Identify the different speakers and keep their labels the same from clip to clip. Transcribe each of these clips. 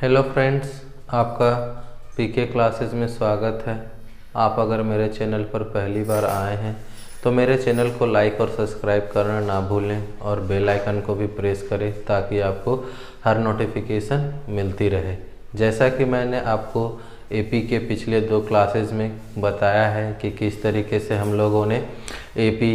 Speaker 1: Hello friends, आपका पीके classes में स्वागत है। आप अगर मेरे चैनल पर पहली बार आए हैं तो मेरे चैनल को लाइक और सब्सक्राइब करना ना भूलें और बेल आइकन को भी प्रेस करें ताकि आपको हर नोटिफिकेशन मिलती रहे। जैसा कि मैंने आपको एपी के पिछले 2 क्लासेस में बताया है कि किस तरीके से हम लोगों ने एपी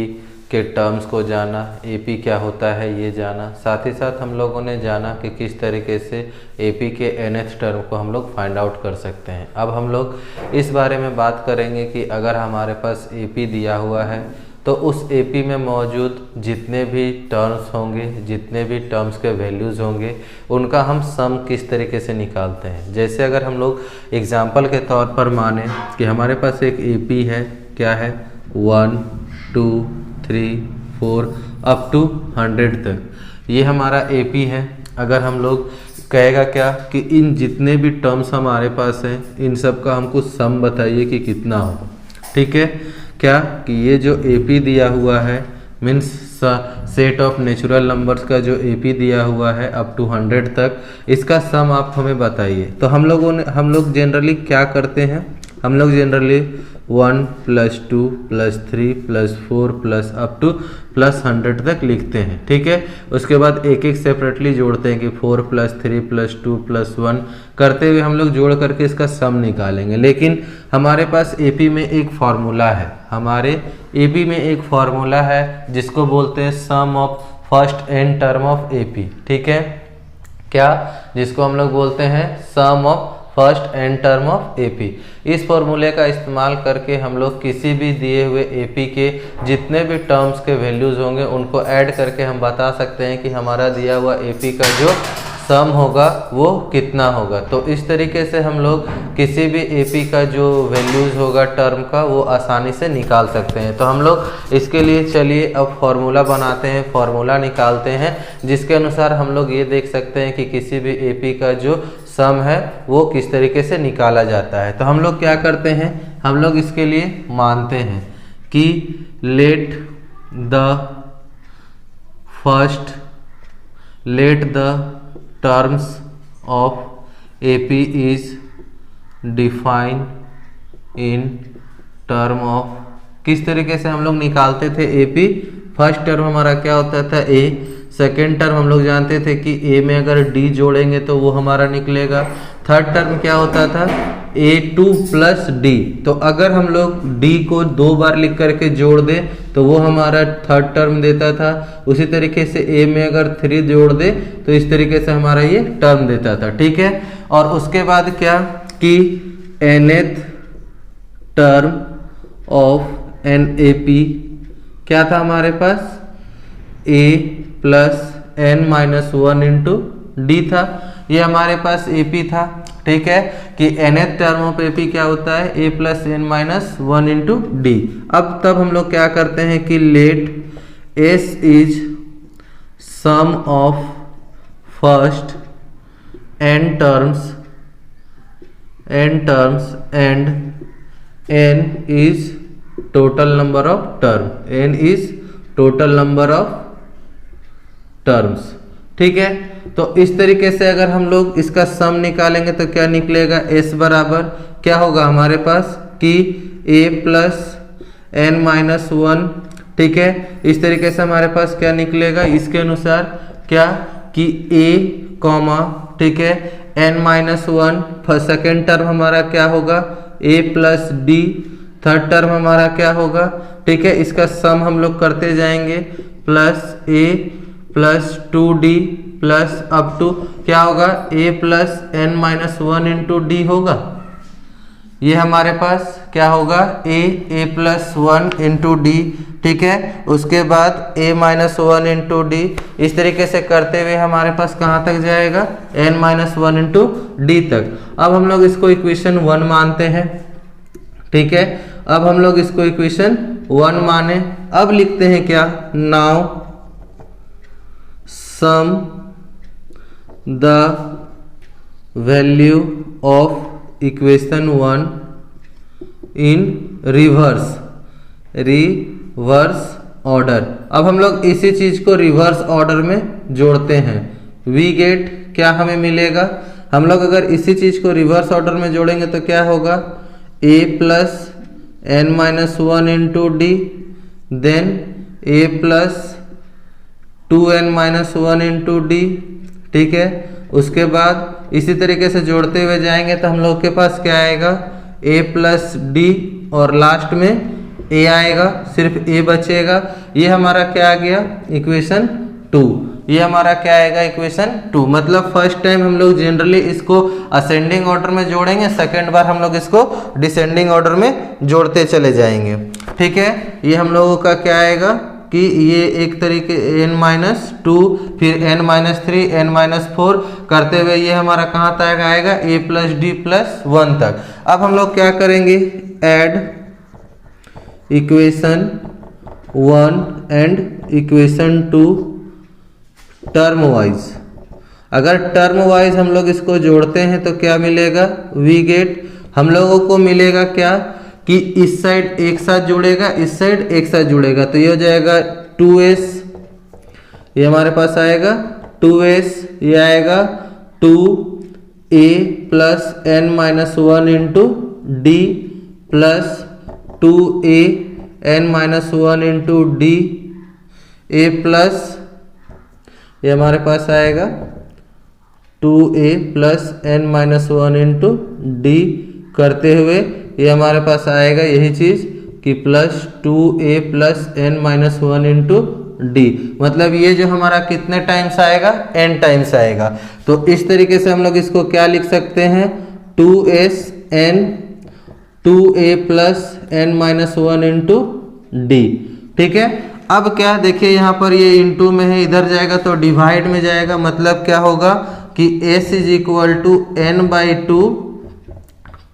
Speaker 1: के टर्म्स को जाना, एपी क्या होता है ये जाना, साथ ही साथ हम लोगों ने जाना कि किस तरीके से एपी के nth टर्म को हम लोग फाइंड आउट कर सकते हैं। अब हम लोग इस बारे में बात करेंगे कि अगर हमारे पास एपी दिया हुआ है तो उस एपी में मौजूद जितने भी टर्म्स होंगे, जितने भी टर्म्स के वैल्यूज़ होंगे, उनका हम सम किस तरीके से निकालते हैं। जैसे अगर हम लोग एग्जाम्पल के तौर पर माने कि हमारे पास एक एपी है, क्या है 1 2 3 4 अप टू 100 तक, ये हमारा एपी है। अगर हम लोग कहेगा क्या कि इन जितने भी टर्म्स हमारे पास हैं इन सब का हमको सम बताइए कि कितना होगा। ठीक है, क्या कि ये जो एपी दिया हुआ है means set of natural numbers का जो एपी दिया हुआ है अप टू 100 तक, इसका सम आप हमें बताइए। तो हम लोग जनरली क्या करते हैं, हम लोग जनरली 1 + 2 + 3 + 4 प्लस अप टू +100 तक लिखते हैं। ठीक है, उसके बाद एक एक सेपरेटली जोड़ते हैं कि 4 + 3 + 2 + 1 करते हुए हम लोग जोड़ करके इसका सम निकालेंगे। लेकिन हमारे पास एपी में एक फार्मूला है, हमारे एपी में एक फार्मूला है जिसको बोलते हैं sum of first n term of AP. ठीक है, क्या जिसको हम लोग बोलते हैं sum of first n term of AP. इस फॉर्मूले का इस्तेमाल करके हम लोग किसी भी दिए हुए एपी के जितने भी टर्म्स के वैल्यूज़ होंगे उनको ऐड करके हम बता सकते हैं कि हमारा दिया हुआ एपी का जो सम होगा वो कितना होगा। तो इस तरीके से हम लोग किसी भी एपी का जो वैल्यूज़ होगा टर्म का वो आसानी से निकाल सकते हैं। तो हम लोग इसके लिए चलिए अब फॉर्मूला बनाते हैं, फॉर्मूला निकालते हैं जिसके अनुसार हम लोग ये देख सकते हैं कि किसी भी एपी का जो सम है वो किस तरीके से निकाला जाता है। तो हम लोग क्या करते हैं, हम लोग इसके लिए मानते हैं कि let the terms of AP is define in term of, किस तरीके से हम लोग निकालते थे एपी। फर्स्ट टर्म हमारा क्या होता था ए, सेकेंड टर्म हम लोग जानते थे कि ए में अगर डी जोड़ेंगे तो वो हमारा निकलेगा। थर्ड टर्म क्या होता था A2 + D, तो अगर हम लोग D को 2 बार लिख करके जोड़ दें तो वो हमारा थर्ड टर्म देता था। उसी तरीके से A में अगर 3 जोड़ दे तो इस तरीके से हमारा ये टर्म देता था। ठीक है, और उसके बाद क्या कि nth term of an AP क्या था हमारे पास A + n-1 × D था। ये हमारे पास एपी था। ठीक है, कि nth टर्म ऑफ एपी क्या होता है A + n-1 × D। अब तब हम लोग क्या करते हैं कि let S is sum of first n terms and n is total number of term, n is total number of terms. ठीक है, तो इस तरीके से अगर हम लोग इसका सम निकालेंगे तो क्या निकलेगा, S बराबर क्या होगा हमारे पास कि A + n-1। ठीक है, इस तरीके से हमारे पास क्या निकलेगा, इसके अनुसार क्या कि A कॉमा, ठीक है, n-1 सेकेंड टर्म हमारा क्या होगा A + D, थर्ड टर्म हमारा क्या होगा। ठीक है, इसका सम हम लोग करते जाएंगे plus A + 2D plus up to क्या होगा A + n-1 × D होगा। ये हमारे पास क्या होगा A + 1 × D। ठीक है, उसके बाद A - 1 × D, इस तरीके से करते हुए हमारे पास कहाँ तक जाएगा n-1 × D तक। अब हम लोग इसको इक्वेशन 1 मानते हैं। ठीक है, अब हम लोग इसको इक्वेशन 1 माने। अब लिखते हैं क्या, now sum the value of equation 1 in reverse order. अब हम लोग इसी चीज को रिवर्स ऑर्डर में जोड़ते हैं। वी गेट क्या हमें मिलेगा हम लोग अगर इसी चीज़ को रिवर्स ऑर्डर में जोड़ेंगे तो क्या होगा, a plus n minus one into d, then a plus 2n minus one into d. ठीक है, उसके बाद इसी तरीके से जोड़ते हुए जाएंगे तो हम लोग के पास क्या आएगा, a प्लस डी और लास्ट में a आएगा, सिर्फ a बचेगा। ये हमारा क्या आ गया, इक्वेशन 2। ये हमारा क्या आएगा, इक्वेशन 2। मतलब फर्स्ट टाइम हम लोग जनरली इसको असेंडिंग ऑर्डर में जोड़ेंगे, सेकेंड बार हम लोग इसको डिसेंडिंग ऑर्डर में जोड़ते चले जाएंगे। ठीक है, ये हम लोगों का क्या आएगा कि ये एक तरीके n-2 फिर n-3 n-4 करते हुए ये हमारा कहाँ तक आएगा, a प्लस डी प्लस 1 तक। अब हम लोग क्या करेंगे, add equation 1 and equation 2 term wise. अगर टर्म वाइज हम लोग इसको जोड़ते हैं तो क्या मिलेगा, वी गेट, हम लोगों को मिलेगा क्या कि इस साइड एक साथ जुड़ेगा, इस साइड एक साथ जुड़ेगा, तो ये हो जाएगा 2s, ये हमारे पास आएगा 2s, ये आएगा 2a plus n minus one into D plus 2a n minus one into D, a plus ये हमारे पास आएगा 2a plus n minus one into D करते हुए ये हमारे पास आएगा यही चीज़ कि plus 2a plus n minus one into D. मतलब ये जो हमारा कितने टाइम्स आएगा, n टाइम्स आएगा। तो इस तरीके से हम लोग इसको क्या लिख सकते हैं, 2s n 2a plus n minus one into d. ठीक है, अब क्या देखिए यहाँ पर ये इंटू में है, इधर जाएगा तो डिवाइड में जाएगा। मतलब क्या होगा कि s is equal to n by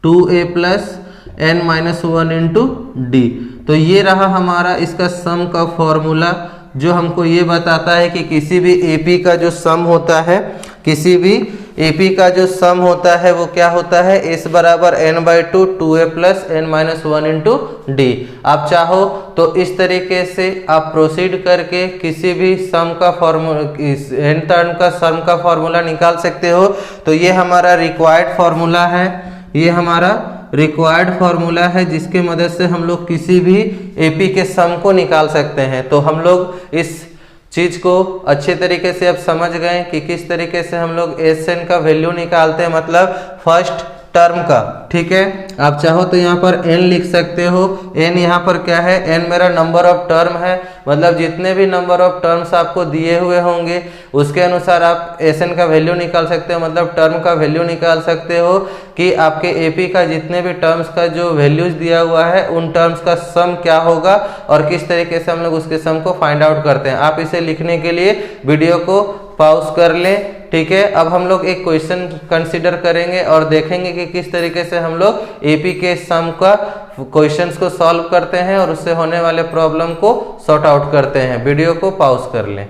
Speaker 1: 2a plus n minus one into d. तो ये रहा हमारा इसका सम का फॉर्मूला, जो हमको ये बताता है कि किसी भी एपी का जो सम होता है, किसी भी एपी का जो सम होता है वो क्या होता है, s बराबर n by 2a plus n minus one into D. आप चाहो तो इस तरीके से आप प्रोसीड करके किसी भी सम का फॉर्मूला, n टर्म का सम का फॉर्मूला निकाल सकते हो। तो ये हमारा रिक्वायर्ड फॉर्मूला है, ये हमारा रिक्वायर्ड फॉर्मूला है जिसके मदद से हम लोग किसी भी एपी के सम को निकाल सकते हैं। तो हम लोग इस चीज को अच्छे तरीके से अब समझ गए कि किस तरीके से हम लोग एसएन का वैल्यू निकालते हैं, मतलब फर्स्ट टर्म का। ठीक है, आप चाहो तो यहाँ पर n लिख सकते हो। n यहाँ पर क्या है, n मेरा नंबर ऑफ टर्म है, मतलब जितने भी नंबर ऑफ टर्म्स आपको दिए हुए होंगे उसके अनुसार आप एसएन का वैल्यू निकाल सकते हो, मतलब टर्म का वैल्यू निकाल सकते हो कि आपके एपी का जितने भी टर्म्स का जो वैल्यूज दिया हुआ है उन टर्म्स का सम क्या होगा और किस तरीके से हम लोग उसके सम को फाइंड आउट करते हैं। आप इसे लिखने के लिए वीडियो को पॉज कर लें। ठीक है, अब हम लोग एक क्वेश्चन कंसीडर करेंगे और देखेंगे कि किस तरीके से हम लोग एपी के सम का क्वेश्चंस को सॉल्व करते हैं और उससे होने वाले प्रॉब्लम को सॉर्ट आउट करते हैं। वीडियो को पॉज कर लें।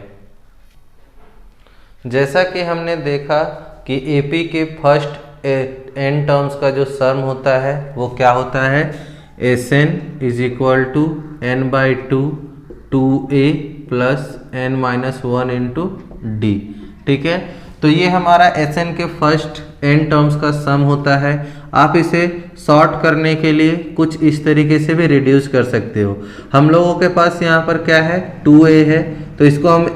Speaker 1: जैसा कि हमने देखा कि एपी के फर्स्ट n टर्म्स का जो सम होता है वो क्या होता है, SN is equal to n by 2a plus n minus one into d. ठीक है, तो ये हमारा एसएन के फर्स्ट n टर्म्स का सम होता है। आप इसे सॉर्ट करने के लिए कुछ इस तरीके से भी रिड्यूस कर सकते हो। हम लोगों के पास यहाँ पर क्या है, 2a है, तो इसको हम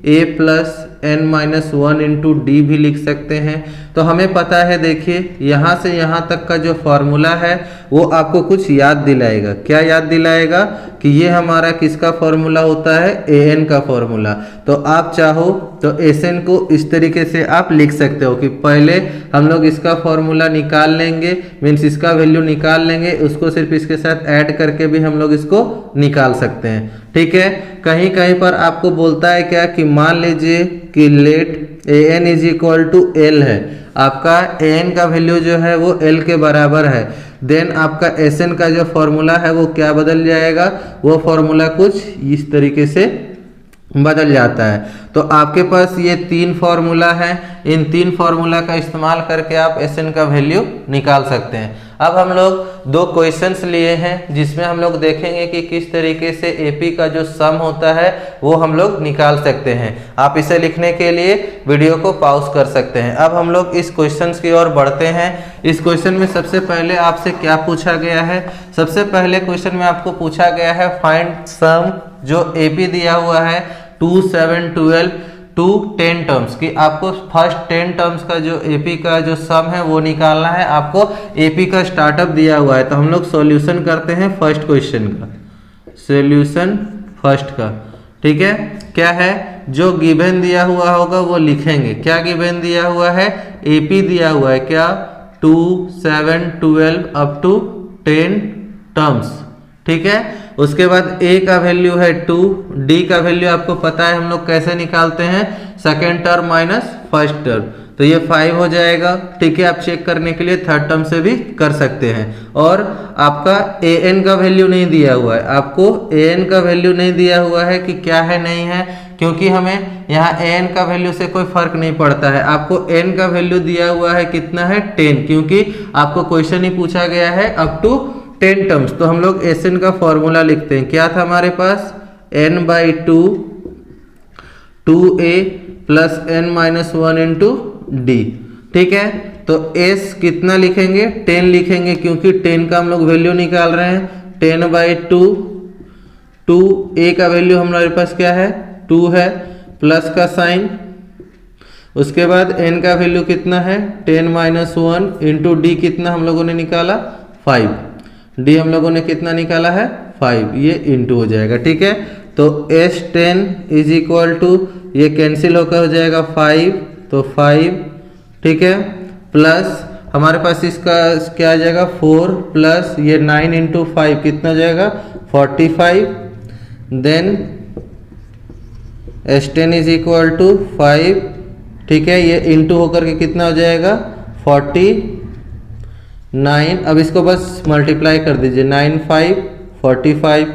Speaker 1: a plus n minus one into D भी लिख सकते हैं। तो हमें पता है, देखिए यहाँ से यहाँ तक का जो फॉर्मूला है वो आपको कुछ याद दिलाएगा। क्या याद दिलाएगा कि ये हमारा किसका फॉर्मूला होता है, an का फॉर्मूला। तो आप चाहो तो एसएन को इस तरीके से आप लिख सकते हो कि पहले हम लोग इसका फॉर्मूला निकाल लेंगे, मीन्स इसका वैल्यू निकाल लेंगे, उसको सिर्फ इसके साथ ऐड करके भी हम लोग इसको निकाल सकते हैं। ठीक है, कहीं कहीं पर आपको बोलता है क्या कि मान लीजिए कि let an is equal to L है, आपका an का वैल्यू जो है वो l के बराबर है, देन आपका एसएन का जो फॉर्मूला है वो क्या बदल जाएगा, वो फॉर्मूला कुछ इस तरीके से बदल जाता है। तो आपके पास ये 3 फॉर्मूला है, इन 3 फॉर्मूला का इस्तेमाल करके आप Sn का वैल्यू निकाल सकते हैं। अब हम लोग 2 क्वेश्चंस लिए हैं जिसमें हम लोग देखेंगे कि किस तरीके से AP का जो सम होता है वो हम लोग निकाल सकते हैं। आप इसे लिखने के लिए वीडियो को पॉज कर सकते हैं। अब हम लोग इस क्वेश्चन की ओर बढ़ते हैं। इस क्वेश्चन में सबसे पहले आपसे क्या पूछा गया है? सबसे पहले क्वेश्चन में आपको पूछा गया है फाइंड सम, जो AP दिया हुआ है 2, 7, 12 टू 10 टर्म्स की। आपको फर्स्ट 10 टर्म्स का जो AP का जो सम है वो निकालना है। आपको AP का स्टार्टअप दिया हुआ है, तो हम लोग सॉल्यूशन करते हैं फर्स्ट क्वेश्चन का, सॉल्यूशन फर्स्ट का। ठीक है, क्या है जो गिवन दिया हुआ होगा वो लिखेंगे। क्या गिवन दिया हुआ है? AP दिया हुआ है क्या? 2, 7, 12 अप टू 10 टर्म्स। ठीक है, उसके बाद A का वैल्यू है 2, D का वैल्यू आपको पता है हम लोग कैसे निकालते हैं, second term minus first term, तो ये 5 हो जाएगा। ठीक है, आप चेक करने के लिए थर्ड टर्म से भी कर सकते हैं। और आपका AN का वैल्यू नहीं दिया हुआ है, आपको AN का वैल्यू नहीं दिया हुआ है कि क्या है नहीं है, क्योंकि हमें यहाँ AN का वैल्यू से कोई फर्क नहीं पड़ता है। आपको N का वैल्यू दिया हुआ है कितना है? 10, क्योंकि आपको क्वेश्चन ही पूछा गया है अप टू 10 टर्म्स। तो हम लोग Sn का फॉर्मूला लिखते हैं। क्या था हमारे पास? n/2 2a plus n-1 into D। ठीक है, तो S कितना लिखेंगे? 10 लिखेंगे, क्योंकि 10 का हम लोग वैल्यू निकाल रहे हैं। 10/2, 2a का वैल्यू हमारे पास क्या है? 2 है, प्लस का साइन। उसके बाद n का वैल्यू कितना है? 10-1 इंटू D कितना हम लोगों ने निकाला? 5। D हम लोगों ने कितना निकाला है? 5, ये इंटू हो जाएगा। ठीक है, तो S10 इज इक्वल टू, ये कैंसिल होकर हो जाएगा 5, तो 5। ठीक है, प्लस हमारे पास इसका क्या आ जाएगा? 4 प्लस ये 9 इंटू 5 कितना हो जाएगा? 45। Then S10 is equal to 5। ठीक है, ये इंटू होकर के कितना हो जाएगा? 49। अब इसको बस मल्टीप्लाई कर दीजिए, 9, 5, 45,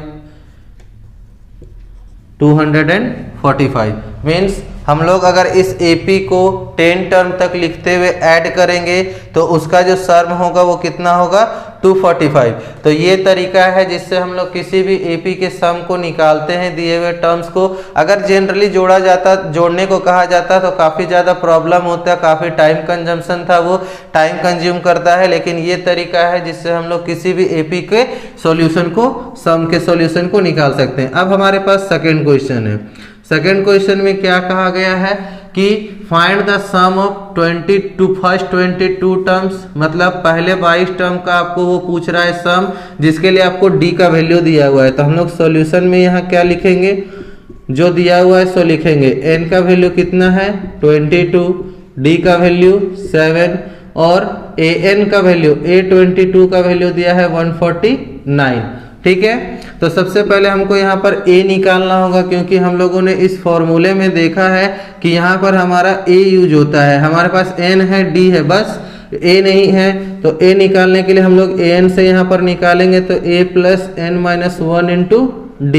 Speaker 1: 245। मीन्स हम लोग अगर इस AP को 10 टर्म तक लिखते हुए ऐड करेंगे तो उसका जो सम होगा वो कितना होगा? 245। तो ये तरीका है जिससे हम लोग किसी भी AP के सम को निकालते हैं दिए हुए टर्म्स को। अगर जनरली जोड़ने को कहा जाता तो काफ़ी ज़्यादा प्रॉब्लम होता, काफ़ी टाइम कंजम्पशन था, वो टाइम कंज्यूम करता है। लेकिन ये तरीका है जिससे हम लोग किसी भी AP के सॉल्यूशन को, सम के सॉल्यूशन को निकाल सकते हैं। अब हमारे पास सेकेंड क्वेश्चन है। सेकेंड क्वेश्चन में क्या कहा गया है कि find the sum of 22 first 22 terms, मतलब पहले 22 टर्म का आपको वो पूछ रहा है सम, जिसके लिए आपको D का वैल्यू दिया हुआ है। तो हम लोग सॉल्यूशन में यहाँ क्या लिखेंगे? जो दिया हुआ है सो लिखेंगे। N का वैल्यू कितना है? 22, D का वैल्यू 7 और AN का वैल्यू, A22 का वैल्यू दिया है 149। ठीक है, तो सबसे पहले हमको यहाँ पर A निकालना होगा, क्योंकि हम लोगों ने इस फॉर्मूले में देखा है कि यहाँ पर हमारा A यूज होता है। हमारे पास N है, D है, बस A नहीं है। तो A निकालने के लिए हम लोग AN से यहाँ पर निकालेंगे, तो A plus n-1 into D।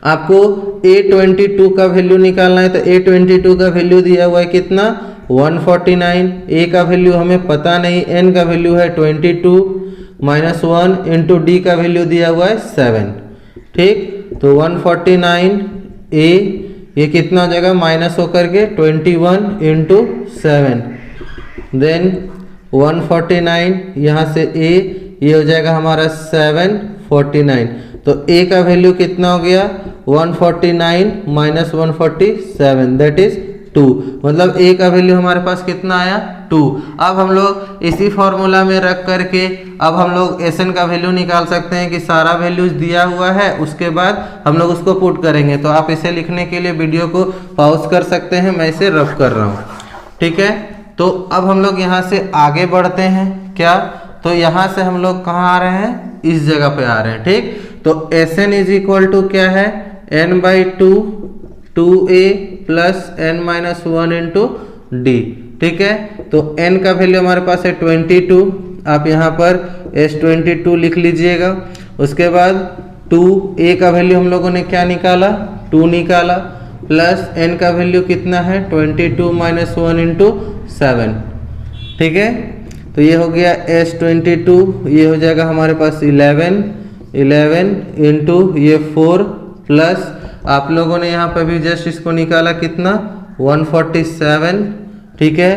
Speaker 1: आपको A22 का वैल्यू निकालना है, तो A22 का वैल्यू दिया हुआ है कितना? 149। A का वैल्यू हमें पता नहीं, N का वैल्यू है 22 -1 इंटू D का वैल्यू दिया हुआ है 7। ठीक, तो 149 A, ये कितना हो जाएगा? माइनस होकर के 21 इंटू 7। देन 149 यहाँ से A, ये हो जाएगा हमारा 749। तो A का वैल्यू कितना हो गया? 149 माइनस 147, दैट इज 2। मतलब A का वैल्यू हमारे पास कितना आया? 2। अब हम लोग इसी फॉर्मूला में रख करके अब हम लोग Sn का वैल्यू निकाल सकते हैं कि सारा वैल्यूज दिया हुआ है, उसके बाद हम लोग उसको पुट करेंगे। तो आप इसे लिखने के लिए वीडियो को पॉज कर सकते हैं, मैं इसे रफ कर रहा हूँ। ठीक है, तो अब हम लोग यहाँ से आगे बढ़ते हैं। क्या? तो यहाँ से हम लोग कहाँ आ रहे हैं? इस जगह पे आ रहे हैं। ठीक, तो Sn इज इक्वल टू क्या है? n/2 2a plus n-1 into D। ठीक है, तो n का वैल्यू हमारे पास है 22, आप यहाँ पर S22 लिख लीजिएगा। उसके बाद 2a का वैल्यू हम लोगों ने क्या निकाला? 2 निकाला, प्लस n का वैल्यू कितना है 22 माइनस 1 इंटू 7, ठीक है। तो ये हो गया S22, ये हो जाएगा हमारे पास 11 इंटू ये 4 प्लस आप लोगों ने यहाँ पे भी जस्ट इसको निकाला कितना 147, ठीक है।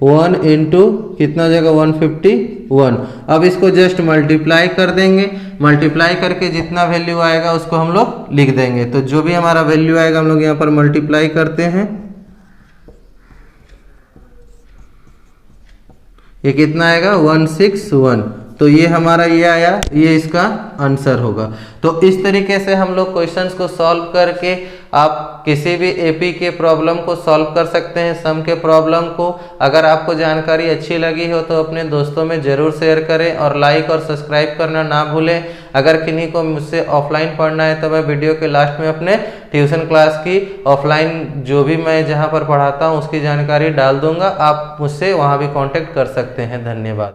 Speaker 1: 1 इंटू कितना हो जाएगा 151। अब इसको जस्ट मल्टीप्लाई कर देंगे, मल्टीप्लाई करके जितना वैल्यू आएगा उसको हम लोग लिख देंगे। तो जो भी हमारा वैल्यू आएगा हम लोग यहाँ पर मल्टीप्लाई करते हैं। ये कितना आएगा 161, तो ये हमारा ये आया, ये इसका आंसर होगा। तो इस तरीके से हम लोग क्वेश्चंस को सॉल्व करके आप किसी भी एपी के प्रॉब्लम को सॉल्व कर सकते हैं, सम के प्रॉब्लम को। अगर आपको जानकारी अच्छी लगी हो तो अपने दोस्तों में ज़रूर शेयर करें और लाइक और सब्सक्राइब करना ना भूलें। अगर किन्हीं को मुझसे ऑफलाइन पढ़ना है तो मैं वीडियो के लास्ट में अपने ट्यूशन क्लास की ऑफलाइन जो भी मैं जहाँ पर पढ़ाता हूँ उसकी जानकारी डाल दूंगा, आप मुझसे वहाँ भी कांटेक्ट कर सकते हैं। धन्यवाद।